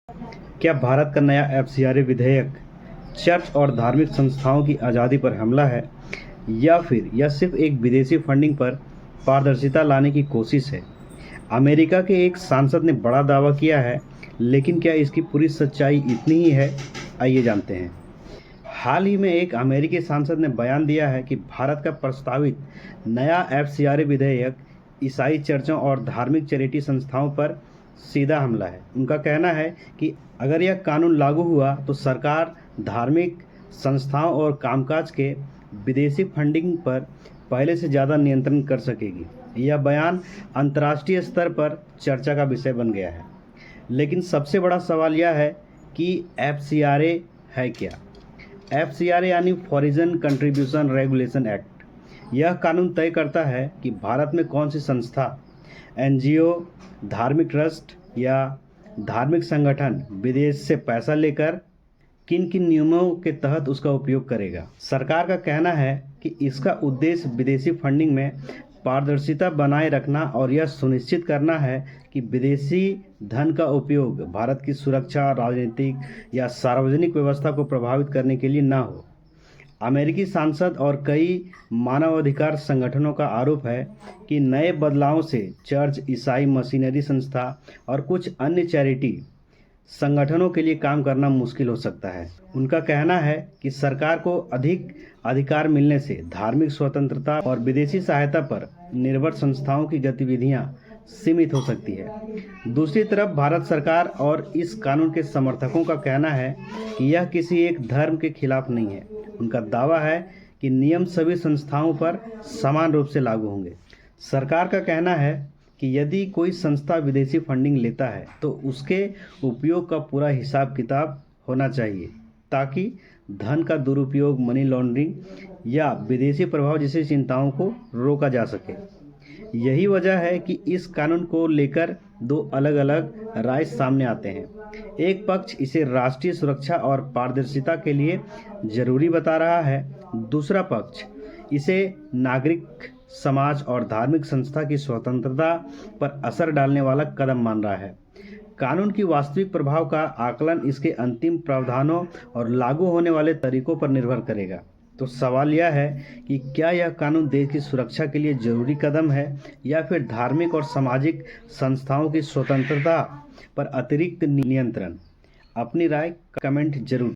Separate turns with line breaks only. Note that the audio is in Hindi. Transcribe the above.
क्या भारत का नया एफसीआरए विधेयक चर्च और धार्मिक संस्थाओं की आज़ादी पर हमला है, या फिर यह सिर्फ एक विदेशी फंडिंग पर पारदर्शिता लाने की कोशिश है? अमेरिका के एक सांसद ने बड़ा दावा किया है, लेकिन क्या इसकी पूरी सच्चाई इतनी ही है? आइए जानते हैं। हाल ही में एक अमेरिकी सांसद ने बयान दिया है कि भारत का प्रस्तावित नया एफसीआरए विधेयक ईसाई चर्चों और धार्मिक चैरिटी संस्थाओं पर सीधा हमला है। उनका कहना है कि अगर यह कानून लागू हुआ तो सरकार धार्मिक संस्थाओं और कामकाज के विदेशी फंडिंग पर पहले से ज़्यादा नियंत्रण कर सकेगी। यह बयान अंतर्राष्ट्रीय स्तर पर चर्चा का विषय बन गया है। लेकिन सबसे बड़ा सवाल यह है कि एफसीआरए है क्या? एफसीआरए यानी फॉरेन कंट्रीब्यूशन रेगुलेशन एक्ट। यह कानून तय करता है कि भारत में कौन सी संस्था, एनजीओ, धार्मिक ट्रस्ट या धार्मिक संगठन विदेश से पैसा लेकर किन किन नियमों के तहत उसका उपयोग करेगा। सरकार का कहना है कि इसका उद्देश्य विदेशी फंडिंग में पारदर्शिता बनाए रखना और यह सुनिश्चित करना है कि विदेशी धन का उपयोग भारत की सुरक्षा, राजनीतिक या सार्वजनिक व्यवस्था को प्रभावित करने के लिए न हो। अमेरिकी सांसद और कई मानवाधिकार संगठनों का आरोप है कि नए बदलावों से चर्च, ईसाई मशीनरी संस्था और कुछ अन्य चैरिटी संगठनों के लिए काम करना मुश्किल हो सकता है। उनका कहना है कि सरकार को अधिक अधिकार मिलने से धार्मिक स्वतंत्रता और विदेशी सहायता पर निर्भर संस्थाओं की गतिविधियां सीमित हो सकती है। दूसरी तरफ भारत सरकार और इस कानून के समर्थकों का कहना है कि यह किसी एक धर्म के खिलाफ नहीं है। उनका दावा है कि नियम सभी संस्थाओं पर समान रूप से लागू होंगे। सरकार का कहना है कि यदि कोई संस्था विदेशी फंडिंग लेता है तो उसके उपयोग का पूरा हिसाब किताब होना चाहिए, ताकि धन का दुरुपयोग, मनी लॉन्ड्रिंग या विदेशी प्रभाव जैसी चिंताओं को रोका जा सके। यही वजह है कि इस कानून को लेकर दो अलग अलग राय सामने आते हैं। एक पक्ष इसे राष्ट्रीय सुरक्षा और पारदर्शिता के लिए जरूरी बता रहा है, दूसरा पक्ष इसे नागरिक समाज और धार्मिक संस्था की स्वतंत्रता पर असर डालने वाला कदम मान रहा है। कानून की वास्तविक प्रभाव का आकलन इसके अंतिम प्रावधानों और लागू होने वाले तरीकों पर निर्भर करेगा। तो सवाल यह है कि क्या यह कानून देश की सुरक्षा के लिए जरूरी कदम है, या फिर धार्मिक और सामाजिक संस्थाओं की स्वतंत्रता पर अतिरिक्त नियंत्रण? अपनी राय कमेंट जरूर